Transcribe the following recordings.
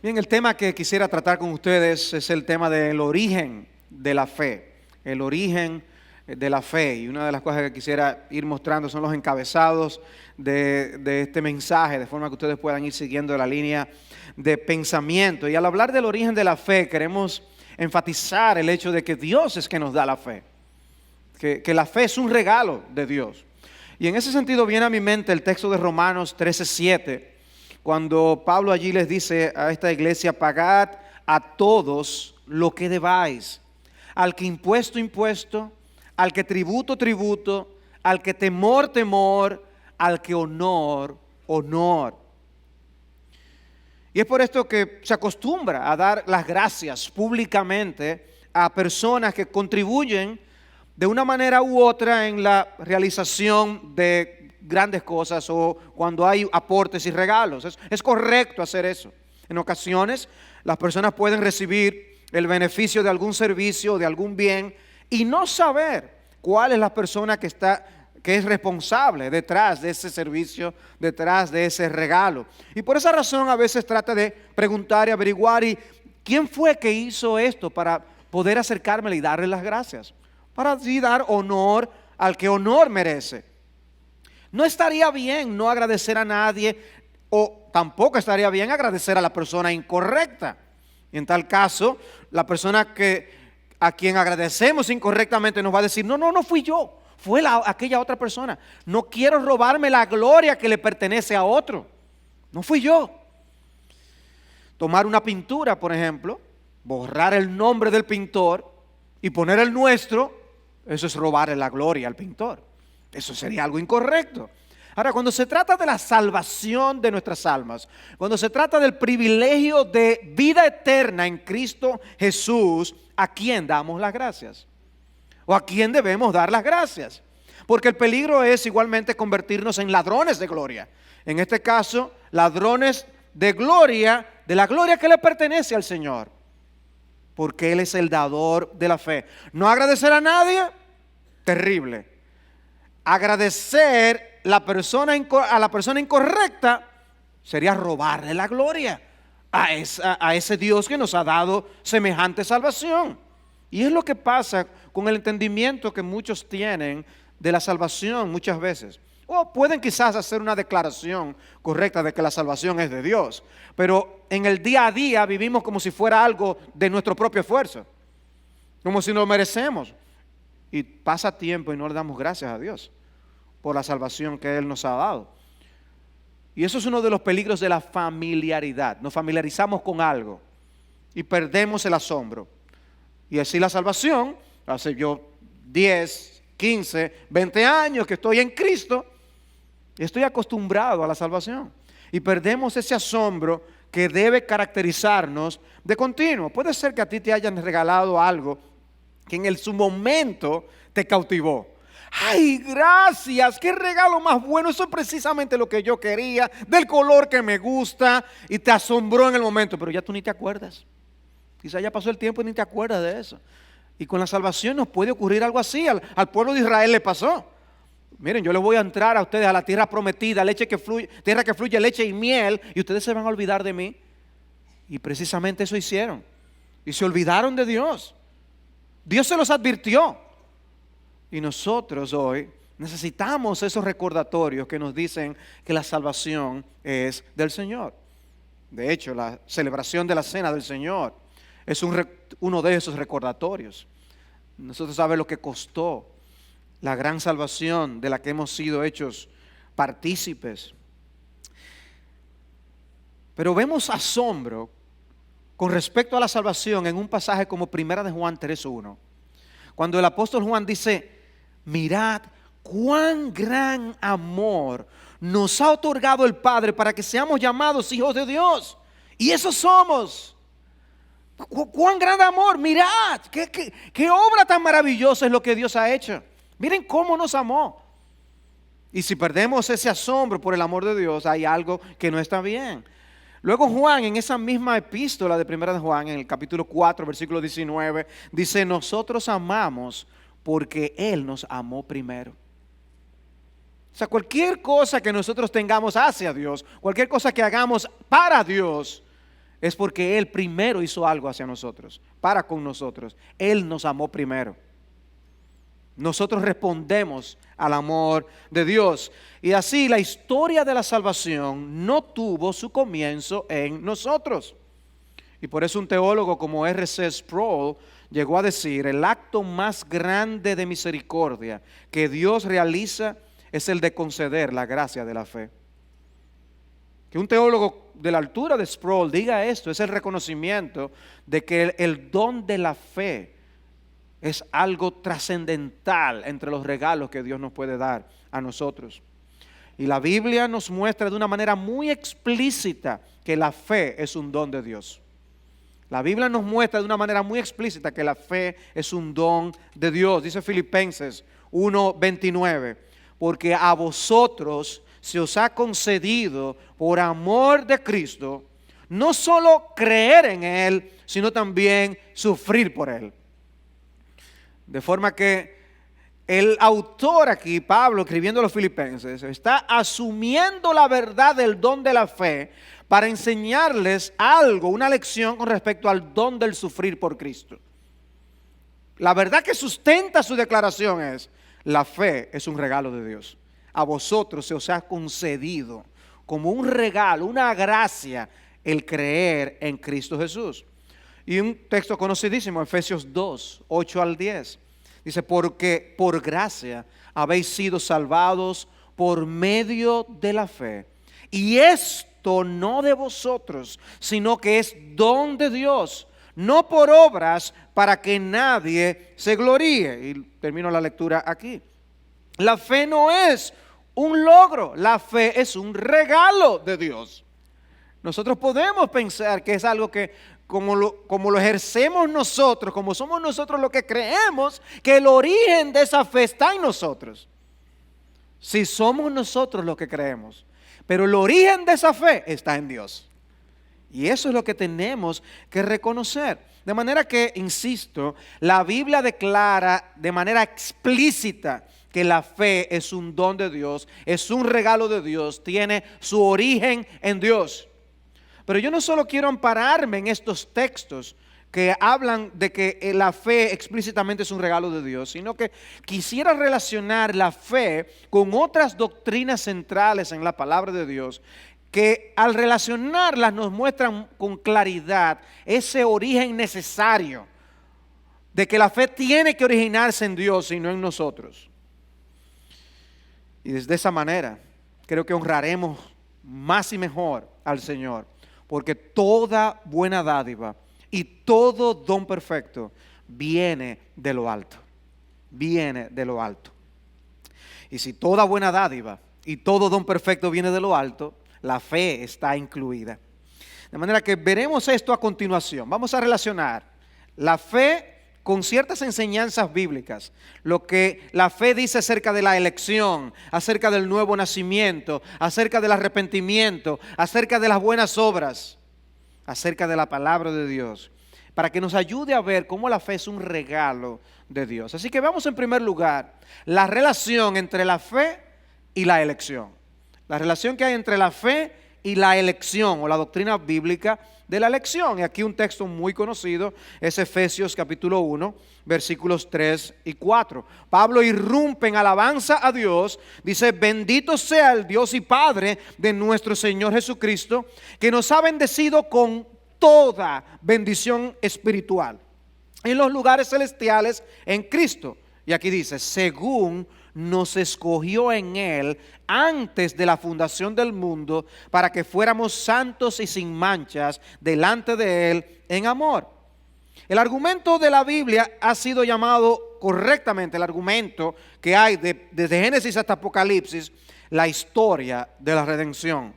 Bien, el tema que quisiera tratar con ustedes es el tema del origen de la fe. El origen de la fe. Y una de las cosas que quisiera ir mostrando son los encabezados de este mensaje, de forma que ustedes puedan ir siguiendo la línea de pensamiento. Y al hablar del origen de la fe, queremos enfatizar el hecho de que Dios es que nos da la fe. Que la fe es un regalo de Dios. Y en ese sentido viene a mi mente el texto de Romanos 13:7, cuando Pablo allí les dice a esta iglesia: pagad a todos lo que debáis, al que impuesto, impuesto, al que tributo, tributo, al que temor, temor, al que honor, honor. Y es por esto que se acostumbra a dar las gracias públicamente a personas que contribuyen de una manera u otra en la realización de grandes cosas o cuando hay aportes y regalos. Es correcto hacer eso. En ocasiones las personas pueden recibir el beneficio de algún servicio, de algún bien, y no saber cuál es la persona que es responsable detrás de ese servicio, detrás de ese regalo. Y por esa razón a veces trata de preguntar y averiguar, ¿y quién fue que hizo esto? Para poder acercármele y darle las gracias, para así dar honor al que honor merece. No estaría bien no agradecer a nadie, o tampoco estaría bien agradecer a la persona incorrecta. Y en tal caso, la persona a quien agradecemos incorrectamente nos va a decir: no fui yo, fue aquella otra persona. No quiero robarme la gloria que le pertenece a otro. No fui yo. Tomar una pintura, por ejemplo, borrar el nombre del pintor y poner el nuestro, eso es robarle la gloria al pintor. Eso sería algo incorrecto. Ahora, cuando se trata de la salvación de nuestras almas, cuando se trata del privilegio de vida eterna en Cristo Jesús, ¿a quién damos las gracias? ¿O a quién debemos dar las gracias? Porque el peligro es igualmente convertirnos en ladrones de gloria. En este caso, ladrones de gloria, de la gloria que le pertenece al Señor. Porque Él es el dador de la fe. No agradecer a nadie, terrible. Agradecer a la persona incorrecta sería robarle la gloria a ese Dios que nos ha dado semejante salvación. Y es lo que pasa con el entendimiento que muchos tienen de la salvación muchas veces. O pueden quizás hacer una declaración correcta de que la salvación es de Dios, pero en el día a día vivimos como si fuera algo de nuestro propio esfuerzo, como si lo merecemos. Y pasa tiempo y no le damos gracias a Dios por la salvación que Él nos ha dado. Y eso es uno de los peligros de la familiaridad. Nos familiarizamos con algo y perdemos el asombro. Y así la salvación, hace yo 10, 15, 20 años que estoy en Cristo, estoy acostumbrado a la salvación. Y perdemos ese asombro que debe caracterizarnos de continuo. Puede ser que a ti te hayan regalado algo que en su momento te cautivó. ¡Ay, gracias! ¡Qué regalo más bueno! Eso es precisamente lo que yo quería, del color que me gusta, y te asombró en el momento, pero ya tú ni te acuerdas. Quizá ya pasó el tiempo y ni te acuerdas de eso. Y con la salvación nos puede ocurrir algo así. Al pueblo de Israel le pasó. Miren, yo les voy a entrar a ustedes a la tierra prometida, tierra que fluye leche y miel, y ustedes se van a olvidar de mí. Y precisamente eso hicieron. Y se olvidaron de Dios. Dios se los advirtió. Y nosotros hoy necesitamos esos recordatorios que nos dicen que la salvación es del Señor. De hecho, la celebración de la Cena del Señor es uno de esos recordatorios. Nosotros sabemos lo que costó la gran salvación de la que hemos sido hechos partícipes. Pero vemos asombro con respecto a la salvación en un pasaje como 1 de Juan 3:1. Cuando el apóstol Juan dice: mirad cuán gran amor nos ha otorgado el Padre para que seamos llamados hijos de Dios. Y eso somos. Cuán gran amor, mirad, qué obra tan maravillosa es lo que Dios ha hecho. Miren cómo nos amó. Y si perdemos ese asombro por el amor de Dios, hay algo que no está bien. Luego Juan, en esa misma epístola de 1 de Juan, en el capítulo 4, versículo 19, dice: nosotros amamos porque Él nos amó primero. O sea, cualquier cosa que nosotros tengamos hacia Dios, cualquier cosa que hagamos para Dios, es porque Él primero hizo algo hacia nosotros, para con nosotros. Él nos amó primero. Nosotros respondemos al amor de Dios. Y así la historia de la salvación no tuvo su comienzo en nosotros. Y por eso un teólogo como R.C. Sproul llegó a decir: el acto más grande de misericordia que Dios realiza es el de conceder la gracia de la fe. Que un teólogo de la altura de Sproul diga esto es el reconocimiento de que el don de la fe es algo trascendental entre los regalos que Dios nos puede dar a nosotros. Y la Biblia nos muestra de una manera muy explícita que la fe es un don de Dios. La Biblia nos muestra de una manera muy explícita que la fe es un don de Dios. Dice Filipenses 1:29, porque a vosotros se os ha concedido por amor de Cristo no solo creer en Él, sino también sufrir por Él. De forma que el autor aquí, Pablo, escribiendo a los filipenses, está asumiendo la verdad del don de la fe para enseñarles algo, una lección con respecto al don del sufrir por Cristo. La verdad que sustenta su declaración es: la fe es un regalo de Dios. A vosotros se os ha concedido como un regalo, una gracia, el creer en Cristo Jesús. Y un texto conocidísimo, Efesios 2, 8 al 10. Dice: porque por gracia habéis sido salvados por medio de la fe. Y esto no de vosotros, sino que es don de Dios, no por obras, para que nadie se gloríe. Y termino la lectura aquí. La fe no es un logro, la fe es un regalo de Dios. Nosotros podemos pensar que es algo que como lo ejercemos nosotros, como somos nosotros los que creemos, que el origen de esa fe está en nosotros. Si somos nosotros los que creemos, pero el origen de esa fe está en Dios. Y eso es lo que tenemos que reconocer. De manera que, insisto, la Biblia declara de manera explícita que la fe es un don de Dios, es un regalo de Dios, tiene su origen en Dios. Pero yo no solo quiero ampararme en estos textos que hablan de que la fe explícitamente es un regalo de Dios, sino que quisiera relacionar la fe con otras doctrinas centrales en la palabra de Dios, que al relacionarlas nos muestran con claridad ese origen necesario de que la fe tiene que originarse en Dios y no en nosotros. Y desde esa manera creo que honraremos más y mejor al Señor, porque toda buena dádiva y todo don perfecto viene de lo alto, viene de lo alto. Y si toda buena dádiva y todo don perfecto viene de lo alto, la fe está incluida. De manera que veremos esto a continuación. Vamos a relacionar la fe con ciertas enseñanzas bíblicas, lo que la fe dice acerca de la elección, acerca del nuevo nacimiento, acerca del arrepentimiento, acerca de las buenas obras, acerca de la palabra de Dios, para que nos ayude a ver cómo la fe es un regalo de Dios. Así que vamos en primer lugar la relación entre la fe y la elección. La relación que hay entre la fe y la elección o la doctrina bíblica de la elección. Y aquí un texto muy conocido es Efesios capítulo 1, versículos 3 y 4. Pablo irrumpe en alabanza a Dios, dice: bendito sea el Dios y Padre de nuestro Señor Jesucristo, que nos ha bendecido con toda bendición espiritual en los lugares celestiales en Cristo. Y aquí dice: según nos escogió en Él antes de la fundación del mundo, para que fuéramos santos y sin manchas delante de Él en amor. El argumento de la Biblia ha sido llamado correctamente, el argumento que hay desde Génesis hasta Apocalipsis, la historia de la redención.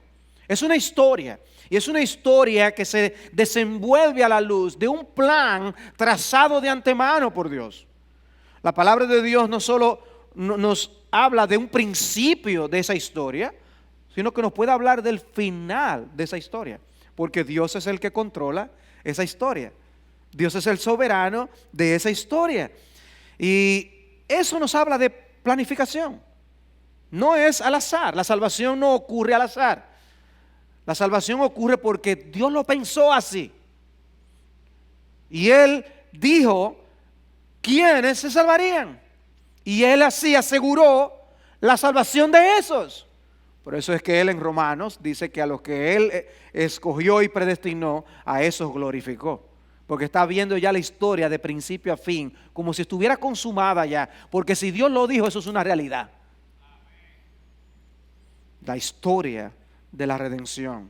Es una historia, y es una historia que se desenvuelve a la luz de un plan trazado de antemano por Dios. La palabra de Dios no solo nos habla de un principio de esa historia, sino que nos puede hablar del final de esa historia, porque Dios es el que controla esa historia. Dios es el soberano de esa historia. Y eso nos habla de planificación. No es al azar, la salvación no ocurre al azar. La salvación ocurre porque Dios lo pensó así. Y Él dijo quiénes se salvarían. Y Él así aseguró la salvación de esos. Por eso es que Él en Romanos dice que a los que Él escogió y predestinó, a esos glorificó. Porque está viendo ya la historia de principio a fin, como si estuviera consumada ya. Porque si Dios lo dijo, eso es una realidad. La historia de la redención.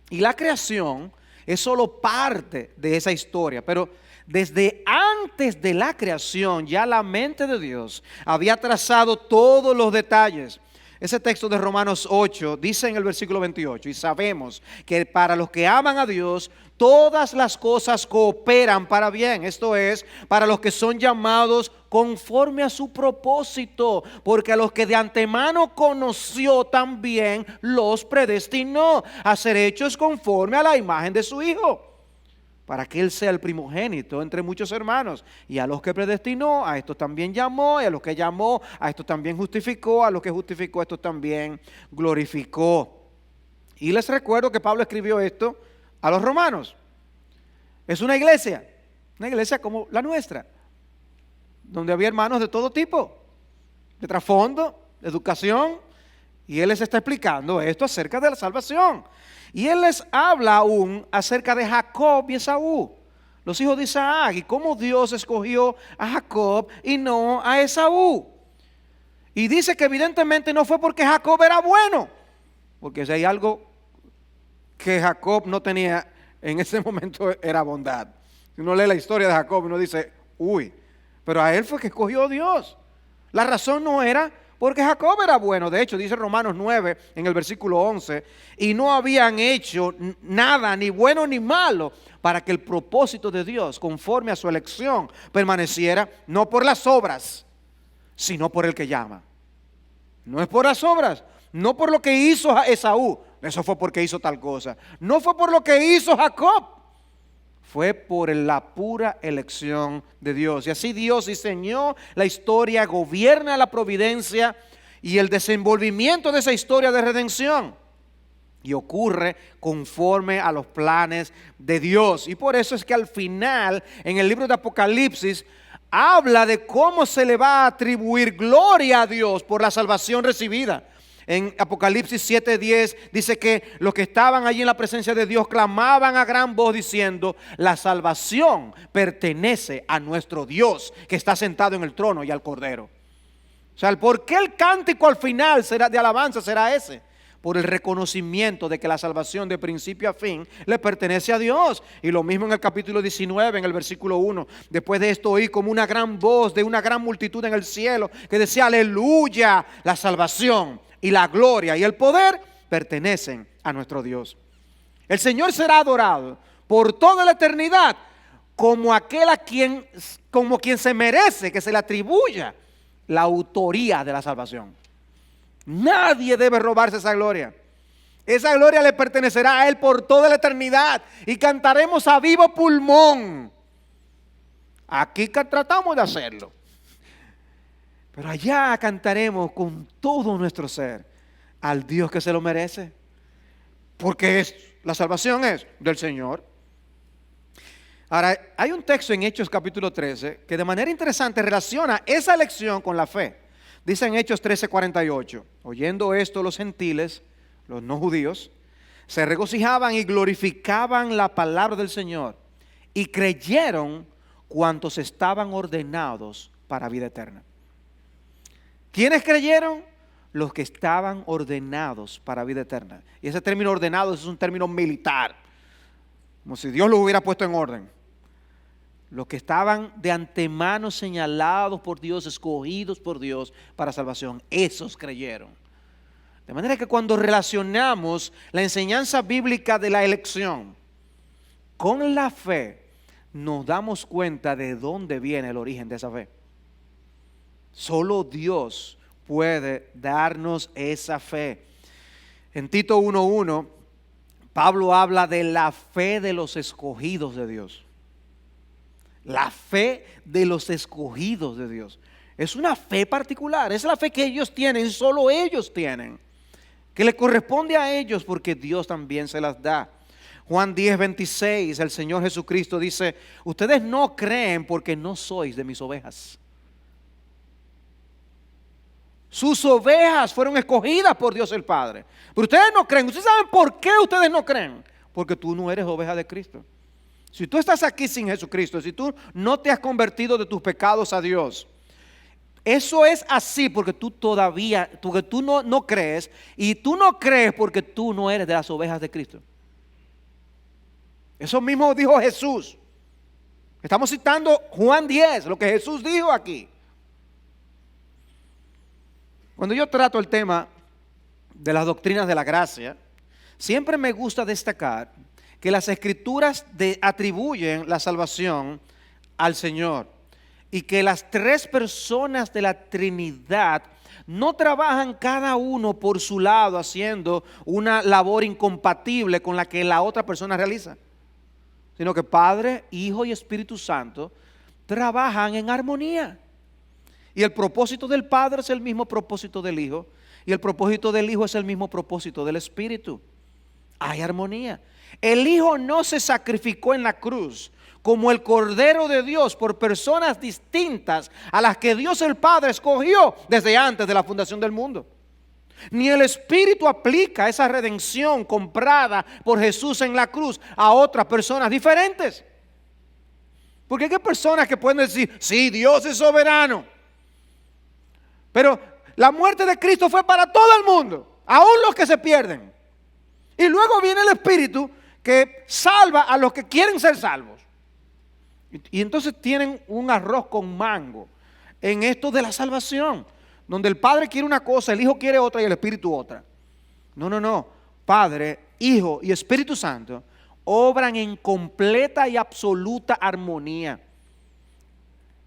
Y la creación es solo parte de esa historia, pero desde antes de la creación ya la mente de Dios había trazado todos los detalles. Ese texto de Romanos 8 dice en el versículo 28, y sabemos que para los que aman a Dios, todas las cosas cooperan para bien. Esto es, para los que son llamados conforme a su propósito, porque a los que de antemano conoció también los predestinó a ser hechos conforme a la imagen de su Hijo, para que Él sea el primogénito entre muchos hermanos. Y a los que predestinó, a estos también llamó, y a los que llamó, a estos también justificó, a los que justificó, a estos también glorificó. Y les recuerdo que Pablo escribió esto a los romanos. Es una iglesia como la nuestra, donde había hermanos de todo tipo, de trasfondo, de educación, y él les está explicando esto acerca de la salvación. Y él les habla aún acerca de Jacob y Esaú, los hijos de Isaac, y cómo Dios escogió a Jacob y no a Esaú. Y dice que evidentemente no fue porque Jacob era bueno, porque si hay algo que Jacob no tenía en ese momento era bondad. Si uno lee la historia de Jacob, uno dice, uy, pero a él fue que escogió Dios. La razón no era porque Jacob era bueno. De hecho, dice Romanos 9 en el versículo 11, y no habían hecho nada, ni bueno ni malo, para que el propósito de Dios, conforme a su elección, permaneciera, no por las obras, sino por el que llama. No es por las obras, no por lo que hizo Esaú, eso fue porque hizo tal cosa. No fue por lo que hizo Jacob, fue por la pura elección de Dios. Y así Dios diseñó la historia, gobierna la providencia y el desenvolvimiento de esa historia de redención. Y ocurre conforme a los planes de Dios. Y por eso es que al final, en el libro de Apocalipsis, habla de cómo se le va a atribuir gloria a Dios por la salvación recibida. En Apocalipsis 7:10 dice que los que estaban allí en la presencia de Dios clamaban a gran voz diciendo: la salvación pertenece a nuestro Dios que está sentado en el trono y al Cordero. O sea, el por qué el cántico al final será de alabanza será ese, por el reconocimiento de que la salvación de principio a fin le pertenece a Dios. Y lo mismo en el capítulo 19, en el versículo 1. Después de esto oí como una gran voz de una gran multitud en el cielo que decía: aleluya, la salvación y la gloria y el poder pertenecen a nuestro Dios. El Señor será adorado por toda la eternidad como quien se merece que se le atribuya la autoría de la salvación. Nadie debe robarse esa gloria. Esa gloria le pertenecerá a Él por toda la eternidad y cantaremos a vivo pulmón. Aquí tratamos de hacerlo, pero allá cantaremos con todo nuestro ser al Dios que se lo merece, porque la salvación es del Señor. Ahora, hay un texto en Hechos capítulo 13 que de manera interesante relaciona esa elección con la fe. Dice en Hechos 13:48, oyendo esto los gentiles, los no judíos, se regocijaban y glorificaban la palabra del Señor y creyeron cuantos estaban ordenados para vida eterna. ¿Quiénes creyeron? Los que estaban ordenados para vida eterna. Y ese término ordenados es un término militar, como si Dios los hubiera puesto en orden. Los que estaban de antemano señalados por Dios, escogidos por Dios para salvación, esos creyeron. De manera que cuando relacionamos la enseñanza bíblica de la elección con la fe, nos damos cuenta de dónde viene el origen de esa fe. Solo Dios puede darnos esa fe. En Tito 1:1, Pablo habla de la fe de los escogidos de Dios. La fe de los escogidos de Dios. Es una fe particular, es la fe que ellos tienen, solo ellos tienen. que le corresponde a ellos porque Dios también se las da. Juan 10:26, el Señor Jesucristo dice: ustedes no creen porque no sois de mis ovejas. Sus ovejas fueron escogidas por Dios el Padre. Pero ustedes no creen. ¿Ustedes saben por qué ustedes no creen? Porque tú no eres oveja de Cristo. Si tú estás aquí sin Jesucristo, si tú no te has convertido de tus pecados a Dios, eso es así porque tú todavía, porque tú no crees, y tú no crees porque tú no eres de las ovejas de Cristo. Eso mismo dijo Jesús. Estamos citando Juan 10, lo que Jesús dijo aquí. Cuando yo trato el tema de las doctrinas de la gracia, siempre me gusta destacar que las Escrituras atribuyen la salvación al Señor y que las tres personas de la Trinidad no trabajan cada uno por su lado haciendo una labor incompatible con la que la otra persona realiza, sino que Padre, Hijo y Espíritu Santo trabajan en armonía. Y el propósito del Padre es el mismo propósito del Hijo, y el propósito del Hijo es el mismo propósito del Espíritu. Hay armonía. El Hijo no se sacrificó en la cruz como el Cordero de Dios por personas distintas a las que Dios el Padre escogió desde antes de la fundación del mundo. Ni el Espíritu aplica esa redención comprada por Jesús en la cruz a otras personas diferentes. Porque hay personas que pueden decir: sí, Dios es soberano, pero la muerte de Cristo fue para todo el mundo, aún los que se pierden. Y luego viene el Espíritu que salva a los que quieren ser salvos. Y entonces tienen un arroz con mango en esto de la salvación, donde el Padre quiere una cosa, el Hijo quiere otra y el Espíritu otra. No. Padre, Hijo y Espíritu Santo obran en completa y absoluta armonía.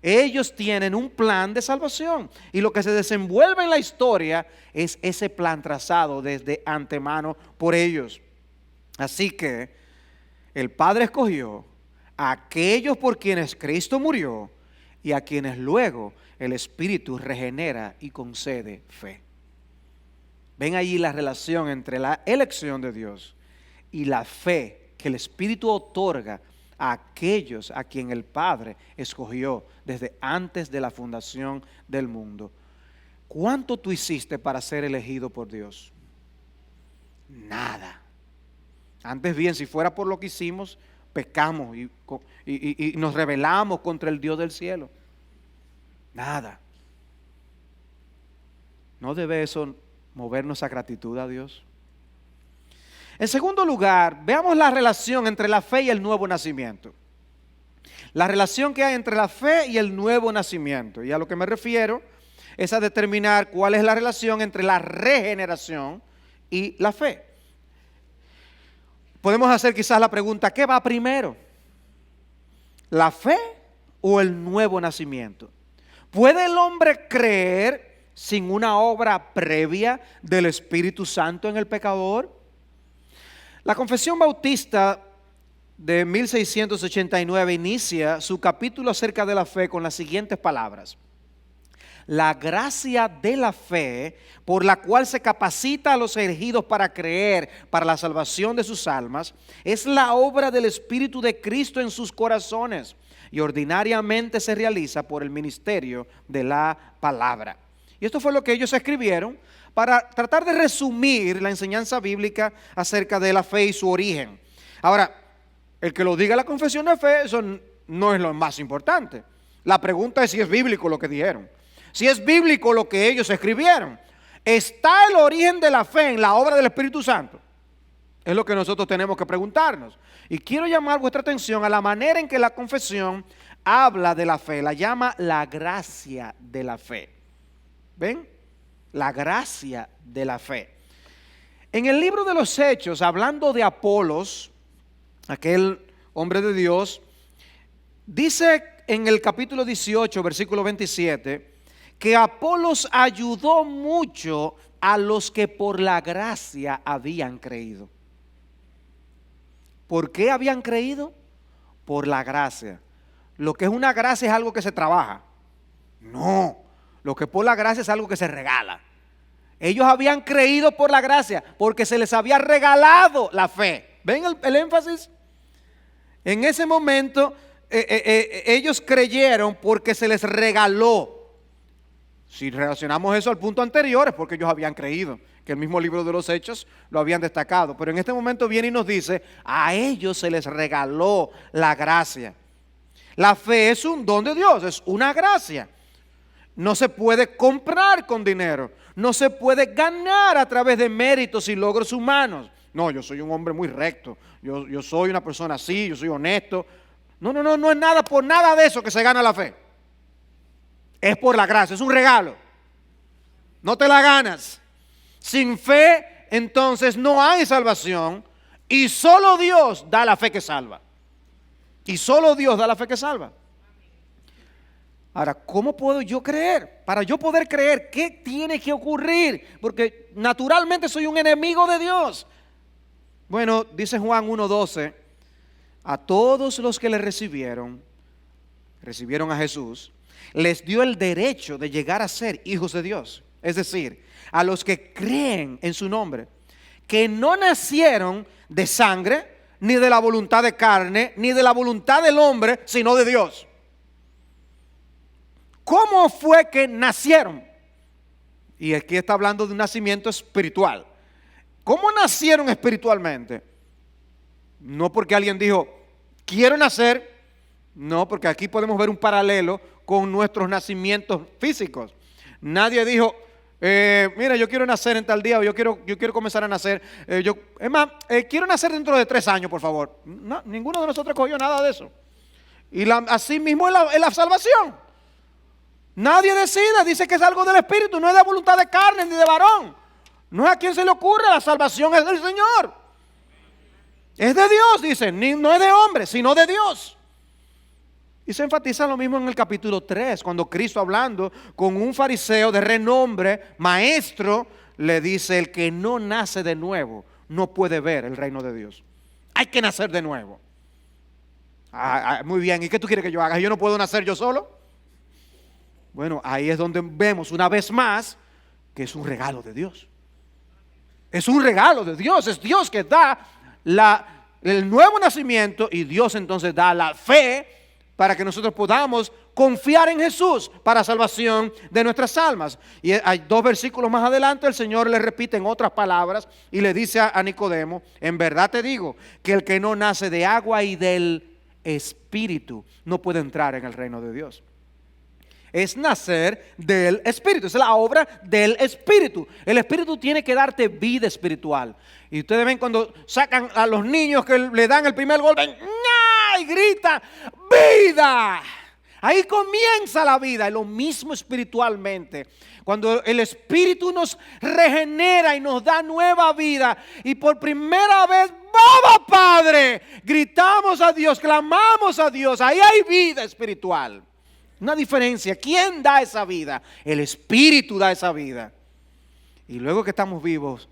Ellos tienen un plan de salvación y lo que se desenvuelve en la historia es ese plan trazado desde antemano por ellos. Así que el Padre escogió a aquellos por quienes Cristo murió y a quienes luego el Espíritu regenera y concede fe. Ven allí la relación entre la elección de Dios y la fe que el Espíritu otorga a aquellos a quien el Padre escogió desde antes de la fundación del mundo. ¿Cuánto tú hiciste para ser elegido por Dios? Nada. Antes bien, si fuera por lo que hicimos, pecamos y nos rebelamos contra el Dios del cielo. Nada. ¿No debe eso movernos a gratitud a Dios? En segundo lugar, veamos la relación entre la fe y el nuevo nacimiento. La relación que hay entre la fe y el nuevo nacimiento. Y a lo que me refiero es a determinar cuál es la relación entre la regeneración y la fe. Podemos hacer quizás la pregunta: ¿qué va primero? ¿La fe o el nuevo nacimiento? ¿Puede el hombre creer sin una obra previa del Espíritu Santo en el pecador? La Confesión Bautista de 1689 inicia su capítulo acerca de la fe con las siguientes palabras: la gracia de la fe por la cual se capacita a los elegidos para creer para la salvación de sus almas es la obra del Espíritu de Cristo en sus corazones y ordinariamente se realiza por el ministerio de la palabra. Y esto fue lo que ellos escribieron para tratar de resumir la enseñanza bíblica acerca de la fe y su origen. Ahora, el que lo diga la confesión de fe, eso no es lo más importante. La pregunta es si es bíblico lo que dijeron. Si es bíblico lo que ellos escribieron. ¿Está el origen de la fe en la obra del Espíritu Santo? Es lo que nosotros tenemos que preguntarnos. Y quiero llamar vuestra atención a la manera en que la confesión habla de la fe. La llama la gracia de la fe. ¿Ven? La gracia de la fe. En el libro de los Hechos, hablando de Apolos, aquel hombre de Dios, dice en el capítulo 18, versículo 27, que Apolos ayudó mucho a los que por la gracia habían creído. ¿Por qué habían creído? Por la gracia. Lo que es una gracia es algo que se trabaja. No, lo que por la gracia es algo que se regala. Ellos habían creído por la gracia, porque se les había regalado la fe. ¿Ven el énfasis? En ese momento ellos creyeron porque se les regaló. Si relacionamos eso al punto anterior, es porque ellos habían creído, que el mismo libro de los Hechos lo habían destacado. Pero en este momento viene y nos dice, a ellos se les regaló la gracia. La fe es un don de Dios, es una gracia. No se puede comprar con dinero, no se puede ganar a través de méritos y logros humanos. No, yo soy un hombre muy recto, yo soy una persona así, yo soy honesto. No es nada por nada de eso que se gana la fe. Es por la gracia, es un regalo. No te la ganas. Sin fe, entonces no hay salvación, y solo Dios da la fe que salva. Y solo Dios da la fe que salva. Ahora, ¿cómo puedo yo creer? Para yo poder creer, ¿qué tiene que ocurrir? Porque naturalmente soy un enemigo de Dios. Bueno, dice Juan 1:12, a todos los que le recibieron a Jesús, les dio el derecho de llegar a ser hijos de Dios. Es decir, a los que creen en su nombre, que no nacieron de sangre, ni de la voluntad de carne, ni de la voluntad del hombre, sino de Dios. ¿Cómo fue que nacieron? Y aquí está hablando de un nacimiento espiritual. ¿Cómo nacieron espiritualmente? No porque alguien dijo, quiero nacer. No, porque aquí podemos ver un paralelo con nuestros nacimientos físicos. Nadie dijo, mira, yo quiero nacer en tal día, o yo quiero comenzar a nacer. Quiero nacer dentro de 3 años, por favor. No, ninguno de nosotros cogió nada de eso. Y así mismo es la salvación. Nadie decide, dice que es algo del Espíritu, no es de voluntad de carne ni de varón. No es a quien se le ocurre, la salvación es del Señor. Es de Dios, dice, no es de hombre, sino de Dios. Y se enfatiza lo mismo en el capítulo 3, cuando Cristo, hablando con un fariseo de renombre, maestro, le dice, el que no nace de nuevo no puede ver el reino de Dios. Hay que nacer de nuevo. Muy bien, ¿y qué tú quieres que yo haga? ¿Yo no puedo nacer yo solo? Bueno, ahí es donde vemos una vez más que es un regalo de Dios. Es un regalo de Dios, es Dios que da el nuevo nacimiento, y Dios entonces da la fe para que nosotros podamos confiar en Jesús para salvación de nuestras almas. Y hay 2 versículos más adelante, el Señor le repite en otras palabras y le dice a Nicodemo, en verdad te digo que el que no nace de agua y del Espíritu no puede entrar en el reino de Dios. Es nacer del Espíritu, es la obra del Espíritu. El Espíritu tiene que darte vida espiritual. Y ustedes ven cuando sacan a los niños que le dan el primer golpe, y gritan, ¡vida! Ahí comienza la vida. Y lo mismo espiritualmente. Cuando el Espíritu nos regenera y nos da nueva vida, y por primera vez, ¡Baba, Padre! Gritamos a Dios, clamamos a Dios. Ahí hay vida espiritual. Una diferencia. ¿Quién da esa vida? El Espíritu da esa vida. Y luego que estamos vivos,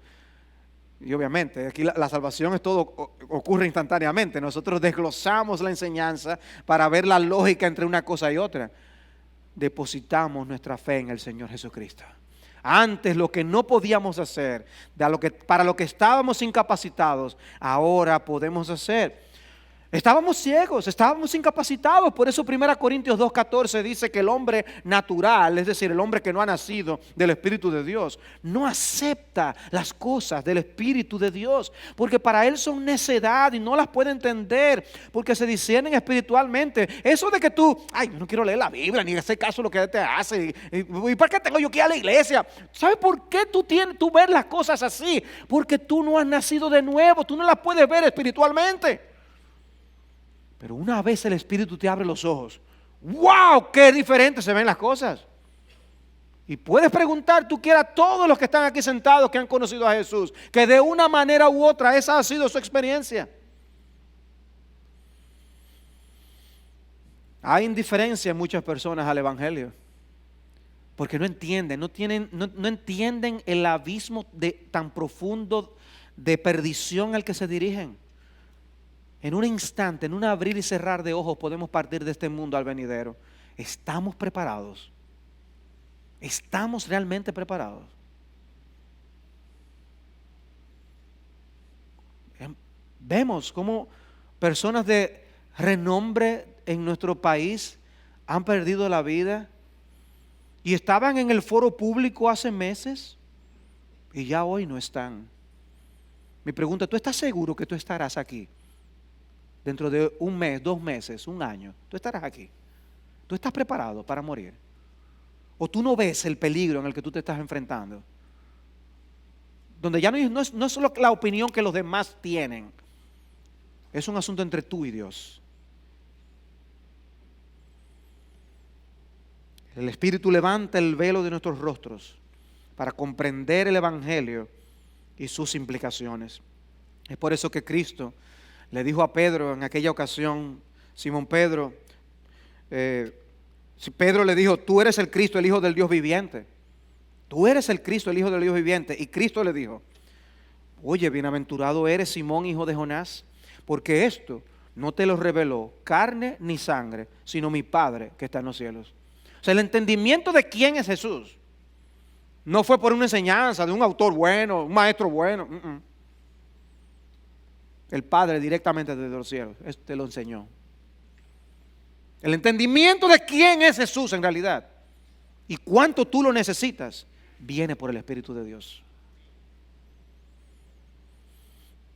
y obviamente aquí la salvación es todo, ocurre instantáneamente. Nosotros desglosamos la enseñanza para ver la lógica entre una cosa y otra. Depositamos nuestra fe en el Señor Jesucristo. Antes lo que no podíamos hacer, para lo que estábamos incapacitados, ahora podemos hacer. Estábamos ciegos, estábamos incapacitados. Por eso 1 Corintios 2:14 dice que el hombre natural, es decir, el hombre que no ha nacido del Espíritu de Dios, no acepta las cosas del Espíritu de Dios, porque para él son necedad y no las puede entender, porque se disciernen espiritualmente. Eso de que tú, yo no quiero leer la Biblia, ni hacer caso de lo que te hace, ¿y para qué tengo yo que ir a la iglesia? ¿Sabes por qué tú ves las cosas así? Porque tú no has nacido de nuevo, tú no las puedes ver espiritualmente. Pero una vez el Espíritu te abre los ojos, ¡wow! ¡Qué diferente se ven las cosas! Y puedes preguntar, tú quieras, a todos los que están aquí sentados que han conocido a Jesús, que de una manera u otra esa ha sido su experiencia. Hay indiferencia en muchas personas al Evangelio, porque no entienden, no entienden el abismo tan profundo de perdición al que se dirigen. En un instante, en un abrir y cerrar de ojos, podemos partir de este mundo al venidero. ¿Estamos preparados? ¿Estamos realmente preparados? Vemos cómo personas de renombre en nuestro país han perdido la vida y estaban en el foro público hace meses y ya hoy no están. Mi pregunta, ¿tú estás seguro que tú estarás aquí dentro de un mes, 2 meses, un año? ¿Tú estarás aquí? ¿Tú estás preparado para morir? ¿O tú no ves el peligro en el que tú te estás enfrentando? Donde ya no es solo la opinión que los demás tienen. Es un asunto entre tú y Dios. El Espíritu levanta el velo de nuestros rostros para comprender el Evangelio y sus implicaciones. Es por eso que Cristo le dijo a Pedro en aquella ocasión, Simón Pedro, Pedro le dijo, tú eres el Cristo, el Hijo del Dios viviente. Tú eres el Cristo, el Hijo del Dios viviente. Y Cristo le dijo, oye, bienaventurado eres, Simón, hijo de Jonás, porque esto no te lo reveló carne ni sangre, sino mi Padre que está en los cielos. O sea, el entendimiento de quién es Jesús no fue por una enseñanza de un autor bueno, un maestro bueno. El Padre directamente desde los cielos, te lo enseñó. El entendimiento de quién es Jesús en realidad y cuánto tú lo necesitas, viene por el Espíritu de Dios.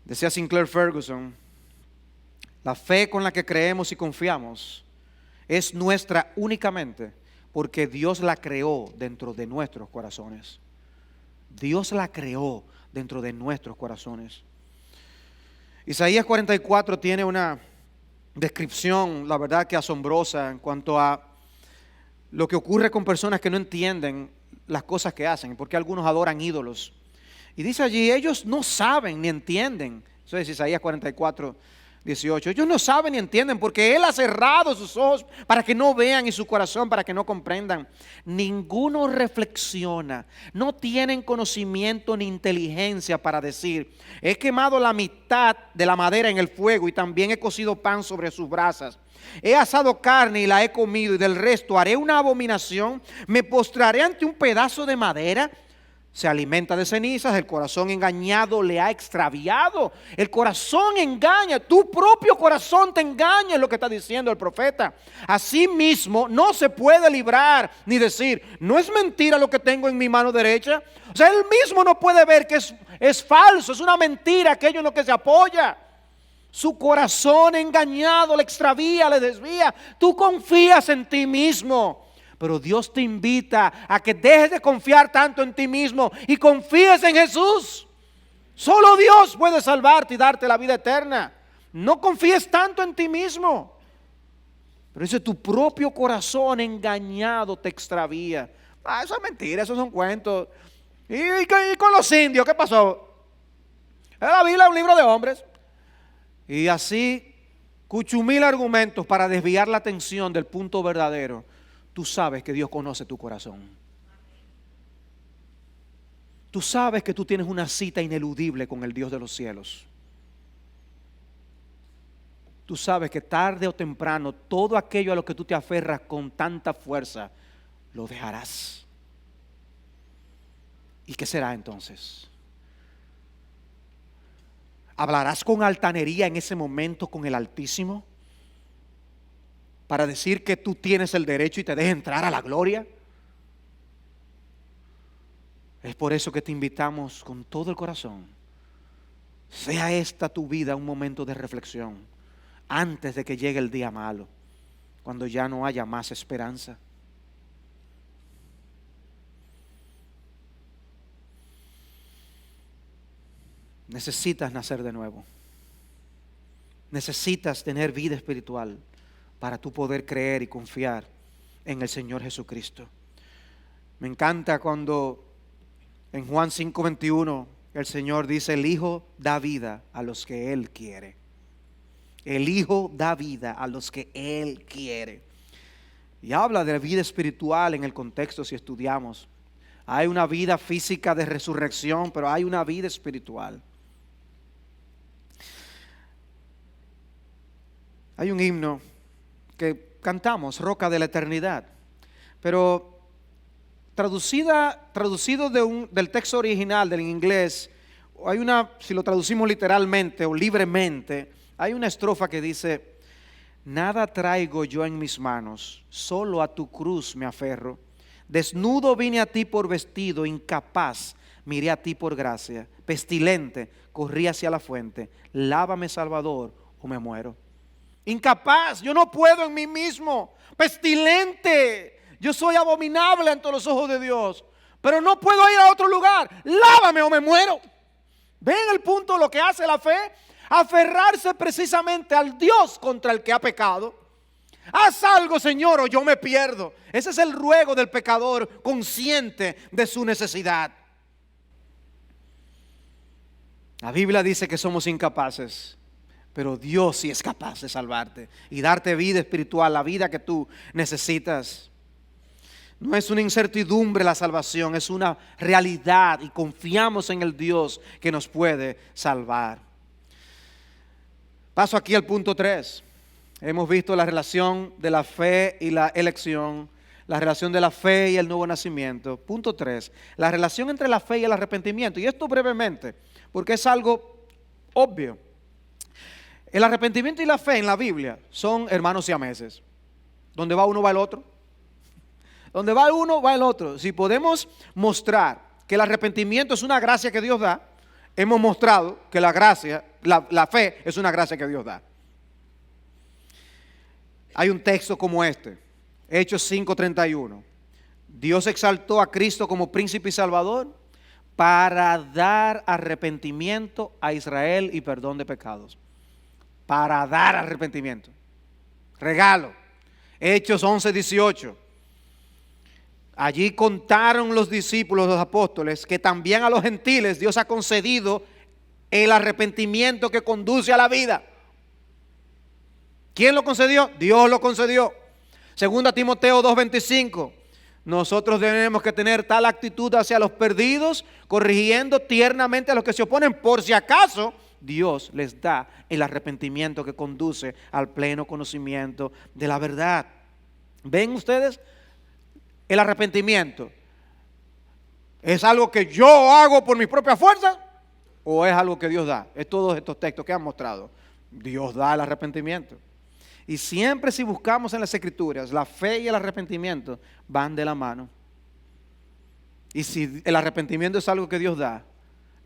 Decía Sinclair Ferguson, la fe con la que creemos y confiamos es nuestra únicamente porque Dios la creó dentro de nuestros corazones. Dios la creó dentro de nuestros corazones. Isaías 44 tiene una descripción, la verdad que asombrosa en cuanto a lo que ocurre con personas que no entienden las cosas que hacen, porque algunos adoran ídolos. Y dice allí, ellos no saben ni entienden. Eso es Isaías 44, 18. Ellos no saben ni entienden porque Él ha cerrado sus ojos para que no vean y su corazón para que no comprendan. Ninguno reflexiona, no tienen conocimiento ni inteligencia para decir, he quemado la mitad de la madera en el fuego y también he cocido pan sobre sus brasas. He asado carne y la he comido y del resto haré una abominación. Me postraré ante un pedazo de madera. Se alimenta de cenizas, el corazón engañado le ha extraviado. El corazón engaña, tu propio corazón te engaña, es lo que está diciendo el profeta. Asimismo, no se puede librar ni decir, no es mentira lo que tengo en mi mano derecha. O sea, él mismo no puede ver que es falso, es una mentira aquello en lo que se apoya. Su corazón engañado le extravía, le desvía. Tú confías en ti mismo. Pero Dios te invita a que dejes de confiar tanto en ti mismo y confíes en Jesús. Solo Dios puede salvarte y darte la vida eterna. No confíes tanto en ti mismo. Pero dice, tu propio corazón engañado te extravía. Eso es mentira, esos son cuentos. ¿Y con los indios qué pasó? La Biblia es un libro de hombres. Y así, cuchumil argumentos para desviar la atención del punto verdadero. Tú sabes que Dios conoce tu corazón. Tú sabes que tú tienes una cita ineludible con el Dios de los cielos. Tú sabes que tarde o temprano todo aquello a lo que tú te aferras con tanta fuerza, lo dejarás. ¿Y qué será entonces? ¿Hablarás con altanería en ese momento con el Altísimo? Para decir que tú tienes el derecho y te dejes entrar a la gloria. Es por eso que te invitamos con todo el corazón. Sea esta tu vida un momento de reflexión antes de que llegue el día malo, cuando ya no haya más esperanza. Necesitas nacer de nuevo. Necesitas tener vida espiritual para tú poder creer y confiar en el Señor Jesucristo. Me encanta cuando en Juan 5:21 el Señor dice, el Hijo da vida a los que Él quiere. El Hijo da vida a los que Él quiere. Y habla de la vida espiritual en el contexto si estudiamos. Hay una vida física de resurrección, pero hay una vida espiritual. Hay un himno que cantamos, Roca de la Eternidad, pero traducido del texto original del inglés, hay una, si lo traducimos literalmente o libremente, hay una estrofa que dice: nada traigo yo en mis manos, solo a tu cruz me aferro. Desnudo vine a ti por vestido, incapaz miré a ti por gracia. Pestilente corrí hacia la fuente, lávame, Salvador, o me muero. Incapaz, yo no puedo en mí mismo. Pestilente, yo soy abominable ante los ojos de Dios, pero no puedo ir a otro lugar. Lávame o me muero. ¿Ven el punto de lo que hace la fe? Aferrarse precisamente al Dios contra el que ha pecado. Haz algo, Señor, o yo me pierdo. Ese es el ruego del pecador consciente de su necesidad. La Biblia dice que somos incapaces, pero Dios sí es capaz de salvarte y darte vida espiritual, la vida que tú necesitas. No es una incertidumbre la salvación, es una realidad y confiamos en el Dios que nos puede salvar. Paso aquí al punto 3. Hemos visto la relación de la fe y la elección, la relación de la fe y el nuevo nacimiento. Punto 3, la relación entre la fe y el arrepentimiento. Y esto brevemente, porque es algo obvio. El arrepentimiento y la fe en la Biblia son hermanos siameses. Donde va uno va el otro. Donde va uno va el otro. Si podemos mostrar que el arrepentimiento es una gracia que Dios da, hemos mostrado que la gracia, la fe es una gracia que Dios da. Hay un texto como este, Hechos 5:31. Dios exaltó a Cristo como príncipe y salvador para dar arrepentimiento a Israel y perdón de pecados. Para dar arrepentimiento. Regalo. Hechos 11:18. Allí contaron los discípulos, los apóstoles, que también a los gentiles Dios ha concedido el arrepentimiento que conduce a la vida. ¿Quién lo concedió? Dios lo concedió. Segunda Timoteo 2:25. Nosotros tenemos que tener tal actitud hacia los perdidos, corrigiendo tiernamente a los que se oponen, por si acaso Dios les da el arrepentimiento que conduce al pleno conocimiento de la verdad. ¿Ven ustedes? El arrepentimiento, ¿es algo que yo hago por mis propias fuerzas o es algo que Dios da? Es todos estos textos que han mostrado. Dios da el arrepentimiento. Y siempre, si buscamos en las Escrituras, la fe y el arrepentimiento van de la mano. Y si el arrepentimiento es algo que Dios da,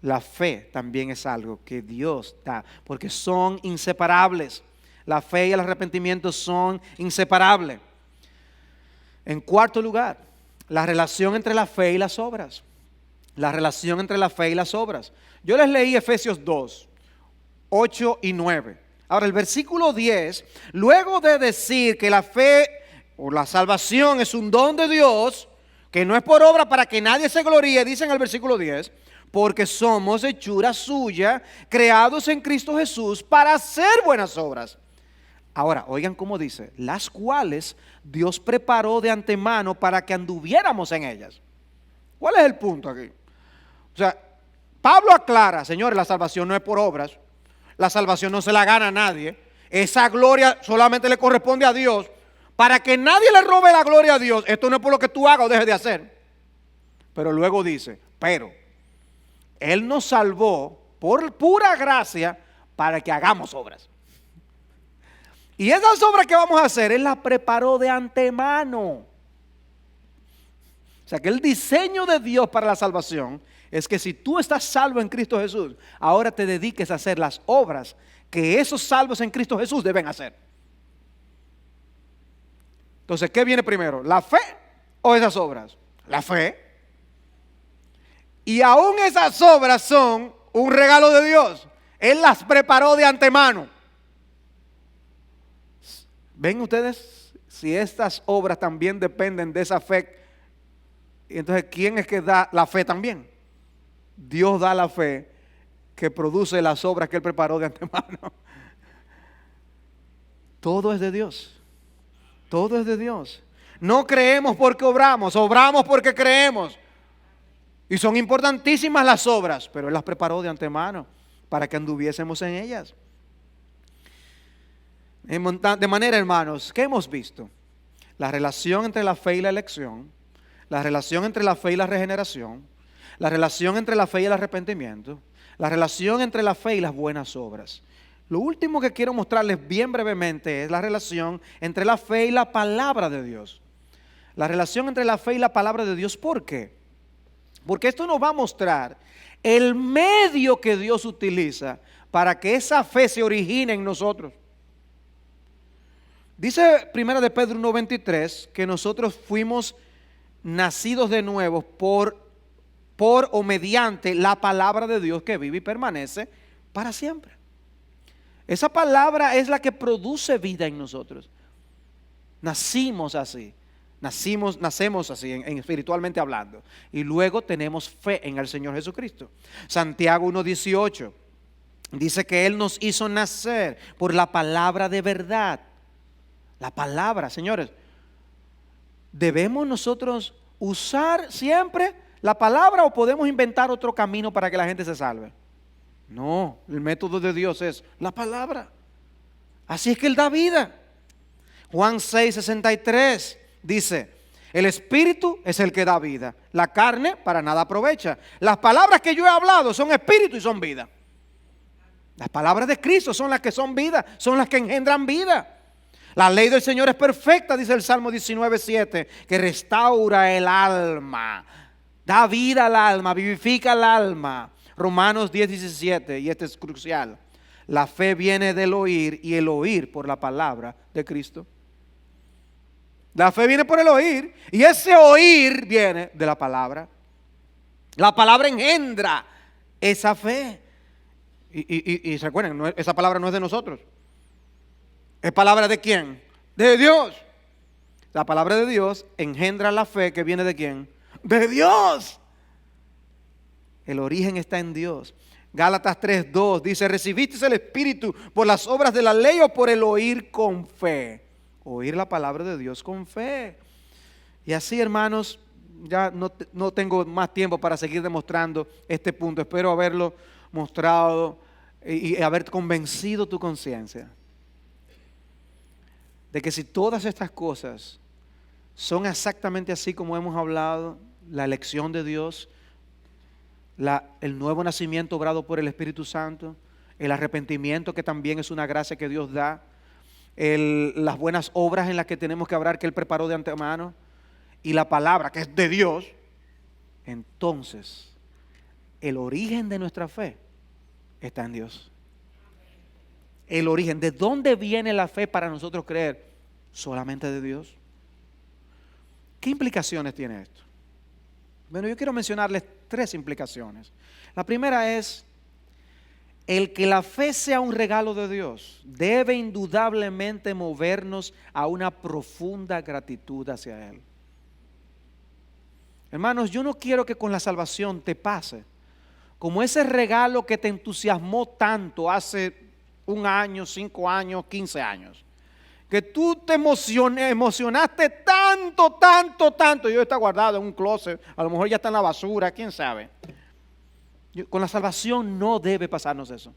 la fe también es algo que Dios da, porque son inseparables. La fe y el arrepentimiento son inseparables. En cuarto lugar, la relación entre la fe y las obras. La relación entre la fe y las obras. Yo les leí Efesios 2, 8 y 9. Ahora el versículo 10, luego de decir que la fe o la salvación es un don de Dios, que no es por obra para que nadie se gloríe, dice en el versículo 10, porque somos hechura suya, creados en Cristo Jesús para hacer buenas obras. Ahora, oigan cómo dice, las cuales Dios preparó de antemano para que anduviéramos en ellas. ¿Cuál es el punto aquí? O sea, Pablo aclara, señores, la salvación no es por obras, la salvación no se la gana a nadie, esa gloria solamente le corresponde a Dios. Para que nadie le robe la gloria a Dios, esto no es por lo que tú hagas o dejes de hacer. Pero luego dice, pero Él nos salvó por pura gracia para que hagamos obras. Y esas obras que vamos a hacer, Él las preparó de antemano. O sea que el diseño de Dios para la salvación es que si tú estás salvo en Cristo Jesús, ahora te dediques a hacer las obras que esos salvos en Cristo Jesús deben hacer. Entonces, ¿qué viene primero? ¿La fe o esas obras? La fe. Y aún esas obras son un regalo de Dios. Él las preparó de antemano. ¿Ven ustedes? Si estas obras también dependen de esa fe, entonces ¿quién es que da la fe también? Dios da la fe que produce las obras que Él preparó de antemano. Todo es de Dios. Todo es de Dios. No creemos porque obramos, obramos porque creemos. Y son importantísimas las obras, pero Él las preparó de antemano para que anduviésemos en ellas. De manera, hermanos, ¿qué hemos visto? La relación entre la fe y la elección, la relación entre la fe y la regeneración, la relación entre la fe y el arrepentimiento, La relación entre la fe y las buenas obras. Lo último que quiero mostrarles bien brevemente es la relación entre la fe y la palabra de Dios. La relación entre la fe y la palabra de Dios, ¿por qué? Porque esto nos va a mostrar el medio que Dios utiliza para que esa fe se origine en nosotros. Dice 1 de Pedro 1:23 que nosotros fuimos nacidos de nuevo por o mediante la palabra de Dios que vive y permanece para siempre. Esa palabra es la que produce vida en nosotros. Nacimos así. Nacemos así, espiritualmente hablando. Y luego tenemos fe en el Señor Jesucristo. Santiago 1:18 dice que Él nos hizo nacer por la palabra de verdad. La palabra, señores. ¿Debemos nosotros usar siempre la palabra o podemos inventar otro camino para que la gente se salve? No, el método de Dios es la palabra. Así es que Él da vida. Juan 6:63 dice: el Espíritu es el que da vida, la carne para nada aprovecha. Las palabras que yo he hablado son espíritu y son vida. Las palabras de Cristo son las que son vida, son las que engendran vida. La ley del Señor es perfecta, dice el Salmo 19:7, que restaura el alma, da vida al alma, vivifica el alma. Romanos 10:17, y este es crucial: la fe viene del oír y el oír por la palabra de Cristo. La fe viene por el oír y ese oír viene de la palabra. La palabra engendra esa fe. Y recuerden, esa palabra no es de nosotros. ¿Es palabra de quién? De Dios. La palabra de Dios engendra la fe que viene de quién? De Dios. El origen está en Dios. Gálatas 3:2 dice: ¿recibisteis el Espíritu por las obras de la ley o por el oír con fe? Oír la palabra de Dios con fe. Y así, hermanos, ya no tengo más tiempo para seguir demostrando este punto. Espero haberlo mostrado y haber convencido tu conciencia de que si todas estas cosas son exactamente así como hemos hablado, la elección de Dios, el nuevo nacimiento obrado por el Espíritu Santo, el arrepentimiento que también es una gracia que Dios da, las buenas obras en las que tenemos que obrar que Él preparó de antemano, y la palabra que es de Dios, entonces el origen de nuestra fe está en Dios. El origen, ¿de dónde viene la fe para nosotros creer? Solamente de Dios. ¿Qué implicaciones tiene esto? Bueno, yo quiero mencionarles 3 implicaciones. La primera es: el que la fe sea un regalo de Dios debe indudablemente movernos a una profunda gratitud hacia Él. Hermanos, yo no quiero que con la salvación te pase como ese regalo que te entusiasmó tanto hace 1 año, 5 años, 15 años. Que tú te emocionaste tanto. Yo está guardado en un closet, a lo mejor ya está en la basura, quién sabe. Con la salvación no debe pasarnos eso.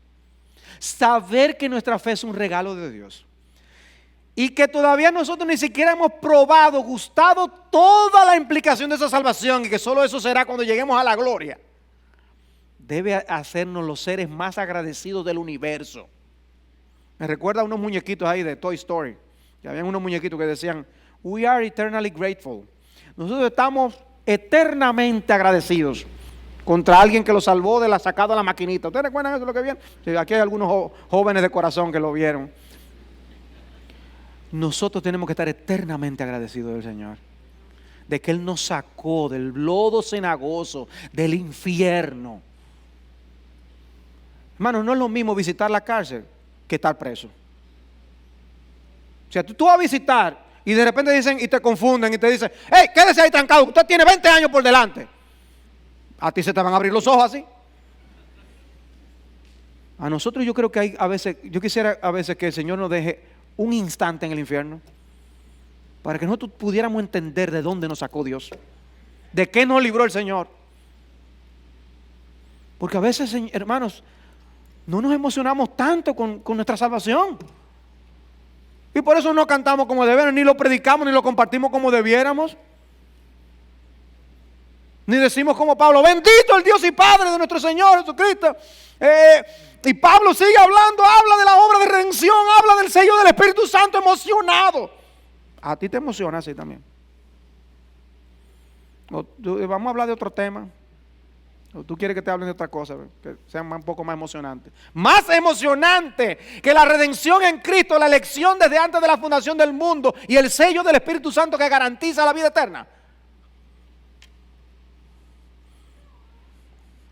Saber que nuestra fe es un regalo de Dios y que todavía nosotros ni siquiera hemos probado, gustado toda la implicación de esa salvación y que solo eso será cuando lleguemos a la gloria, debe hacernos los seres más agradecidos del universo. Me recuerda a unos muñequitos ahí de Toy Story, que habían unos muñequitos que decían: we are eternally grateful. Nosotros estamos eternamente agradecidos contra alguien que lo salvó de la sacada de la maquinita. ¿Ustedes recuerdan eso, lo que vieron? Sí, aquí hay algunos jóvenes de corazón que lo vieron. Nosotros tenemos que estar eternamente agradecidos del Señor, de que Él nos sacó del lodo cenagoso, del infierno. Hermanos, no es lo mismo visitar la cárcel que estar preso. O sea, tú vas a visitar y de repente dicen y te confunden y te dicen: hey, quédese ahí trancado, usted tiene 20 años por delante. A ti se te van a abrir los ojos así. A nosotros yo creo que hay a veces, yo quisiera a veces que el Señor nos deje un instante en el infierno para que nosotros pudiéramos entender de dónde nos sacó Dios, de qué nos libró el Señor. Porque a veces, hermanos, no nos emocionamos tanto con nuestra salvación. Y por eso no cantamos como debemos, ni lo predicamos, ni lo compartimos como debiéramos. Ni decimos como Pablo, bendito el Dios y Padre de nuestro Señor Jesucristo. Y Pablo sigue hablando, habla de la obra de redención, habla del sello del Espíritu Santo emocionado. A ti te emociona así también. Vamos a hablar de otro tema. ¿O tú quieres que te hablen de otra cosa, que sea un poco más emocionante? Más emocionante que la redención en Cristo, la elección desde antes de la fundación del mundo y el sello del Espíritu Santo que garantiza la vida eterna.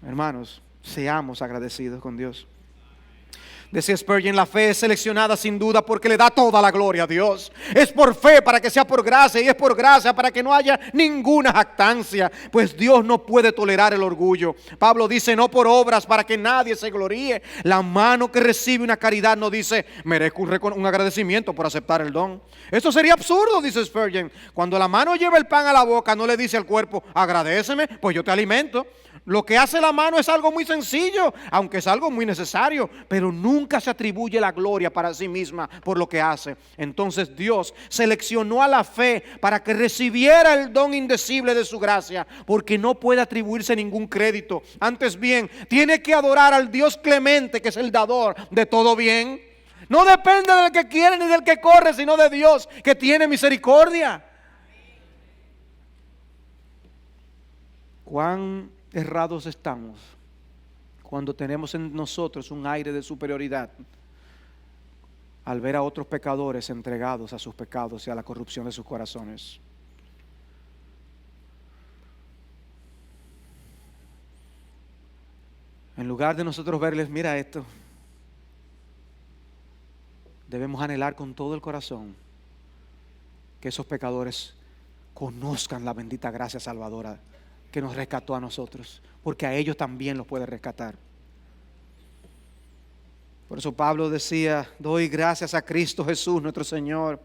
Hermanos, seamos agradecidos con Dios. Decía Spurgeon, la fe es seleccionada sin duda porque le da toda la gloria a Dios. Es por fe para que sea por gracia, y es por gracia para que no haya ninguna jactancia, pues Dios no puede tolerar el orgullo. Pablo dice, no por obras para que nadie se gloríe. La mano que recibe una caridad no dice, merezco un agradecimiento por aceptar el don. Esto sería absurdo, dice Spurgeon. Cuando la mano lleva el pan a la boca, no le dice al cuerpo, agradéceme, pues yo te alimento. Lo que hace la mano es algo muy sencillo, aunque es algo muy necesario, pero nunca se atribuye la gloria para sí misma por lo que hace. Entonces Dios seleccionó a la fe para que recibiera el don indecible de su gracia, porque no puede atribuirse ningún crédito. Antes bien, tiene que adorar al Dios clemente, que es el dador de todo bien. No depende del que quiere ni del que corre, sino de Dios, que tiene misericordia. ¿Cuán errados estamos cuando tenemos en nosotros un aire de superioridad al ver a otros pecadores entregados a sus pecados y a la corrupción de sus corazones? En lugar de nosotros verles, mira esto, debemos anhelar con todo el corazón que esos pecadores conozcan la bendita gracia salvadora que nos rescató a nosotros, porque a ellos también los puede rescatar. Por eso Pablo decía, doy gracias a Cristo Jesús nuestro Señor,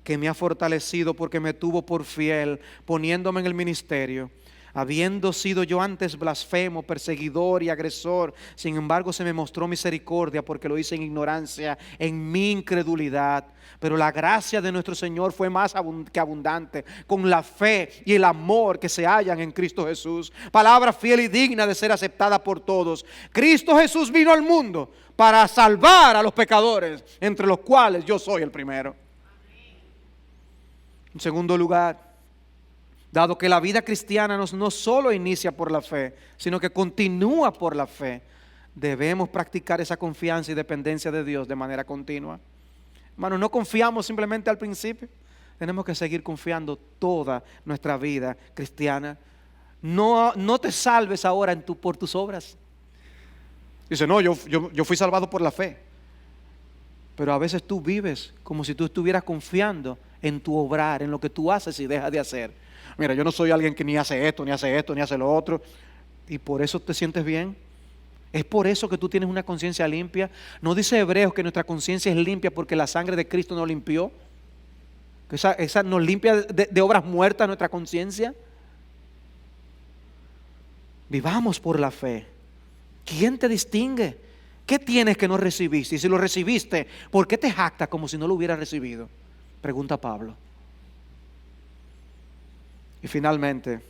que me ha fortalecido porque me tuvo por fiel, poniéndome en el ministerio. Habiendo sido yo antes blasfemo, perseguidor y agresor, sin embargo se me mostró misericordia porque lo hice en ignorancia, en mi incredulidad. Pero la gracia de nuestro Señor fue más que abundante, con la fe y el amor que se hallan en Cristo Jesús. Palabra fiel y digna de ser aceptada por todos. Cristo Jesús vino al mundo para salvar a los pecadores, entre los cuales yo soy el primero. En segundo lugar, dado que la vida cristiana no solo inicia por la fe, sino que continúa por la fe, debemos practicar esa confianza y dependencia de Dios de manera continua. Hermano, no confiamos simplemente al principio, tenemos que seguir confiando toda nuestra vida cristiana. No te salves ahora por tus obras. Dice, no, yo fui salvado por la fe. Pero a veces tú vives como si tú estuvieras confiando en tu obrar, en lo que tú haces y dejas de hacer. Mira, yo no soy alguien que ni hace esto, ni hace esto, ni hace lo otro. Y por eso te sientes bien. Es por eso que tú tienes una conciencia limpia. ¿No dice Hebreos que nuestra conciencia es limpia porque la sangre de Cristo nos limpió? Que esa nos limpia de obras muertas nuestra conciencia. Vivamos por la fe. ¿Quién te distingue? ¿Qué tienes que no recibiste? Y si lo recibiste, ¿por qué te jactas como si no lo hubieras recibido? Pregunta Pablo. Y finalmente,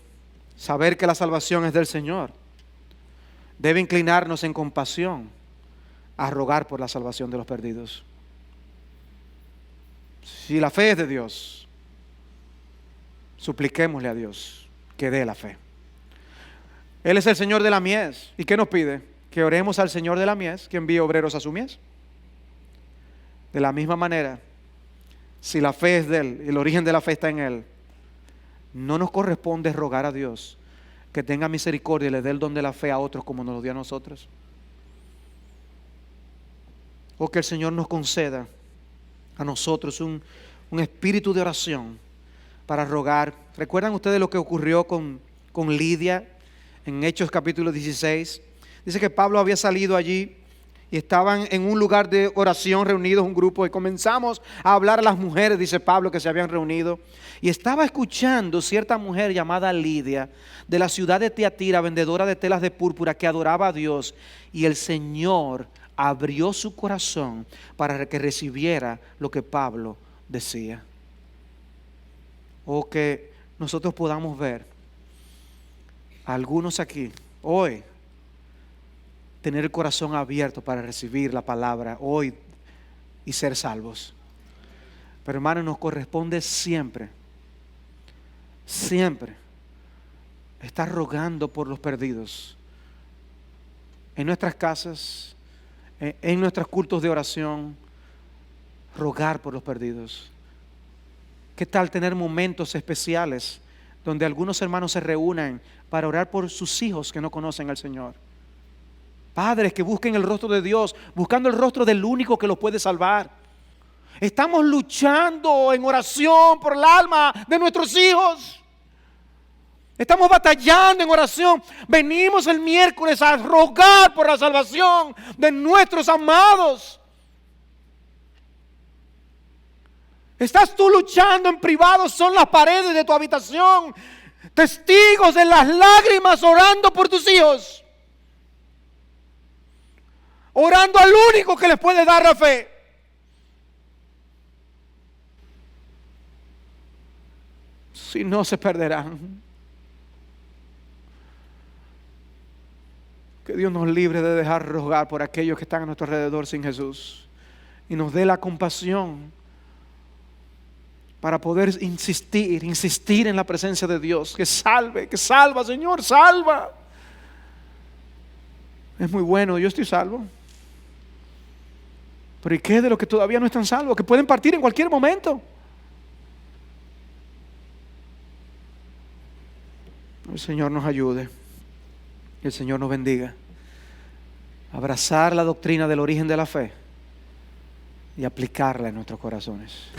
saber que la salvación es del Señor debe inclinarnos en compasión a rogar por la salvación de los perdidos. Si la fe es de Dios, supliquémosle a Dios que dé la fe. Él es el Señor de la mies. ¿Y qué nos pide? Que oremos al Señor de la mies, que envíe obreros a su mies. De la misma manera, si la fe es de Él y el origen de la fe está en Él, no nos corresponde rogar a Dios que tenga misericordia y le dé el don de la fe a otros como nos lo dio a nosotros. O que el Señor nos conceda a nosotros un espíritu de oración para rogar. ¿Recuerdan ustedes lo que ocurrió con Lidia en Hechos capítulo 16? Dice que Pablo había salido allí y estaban en un lugar de oración reunidos un grupo y comenzamos a hablar a las mujeres, dice Pablo, que se habían reunido. Y estaba escuchando cierta mujer llamada Lidia de la ciudad de Tiatira, vendedora de telas de púrpura, que adoraba a Dios. Y el Señor abrió su corazón para que recibiera lo que Pablo decía. O que nosotros podamos ver a algunos aquí hoy tener el corazón abierto para recibir la palabra hoy y ser salvos. Pero hermanos, nos corresponde siempre estar rogando por los perdidos en nuestras casas, en nuestros cultos de oración, rogar por los perdidos. ¿Qué tal tener momentos especiales donde algunos hermanos se reúnan para orar por sus hijos que no conocen al Señor? Padres que busquen el rostro de Dios, buscando el rostro del único que los puede salvar. Estamos luchando en oración por el alma de nuestros hijos. Estamos batallando en oración. Venimos el miércoles a rogar por la salvación de nuestros amados. Estás tú luchando en privado, son las paredes de tu habitación, testigos de las lágrimas orando por tus hijos. Orando al único que les puede dar la fe. Si no, se perderán. Que Dios nos libre de dejar rogar por aquellos que están a nuestro alrededor sin Jesús. Y nos dé la compasión para poder insistir en la presencia de Dios. Que salva, Señor, salva. Es muy bueno, yo estoy salvo. Pero ¿y qué de los que todavía no están salvos? Que pueden partir en cualquier momento. El Señor nos ayude. Que el Señor nos bendiga. Abrazar la doctrina del origen de la fe y aplicarla en nuestros corazones.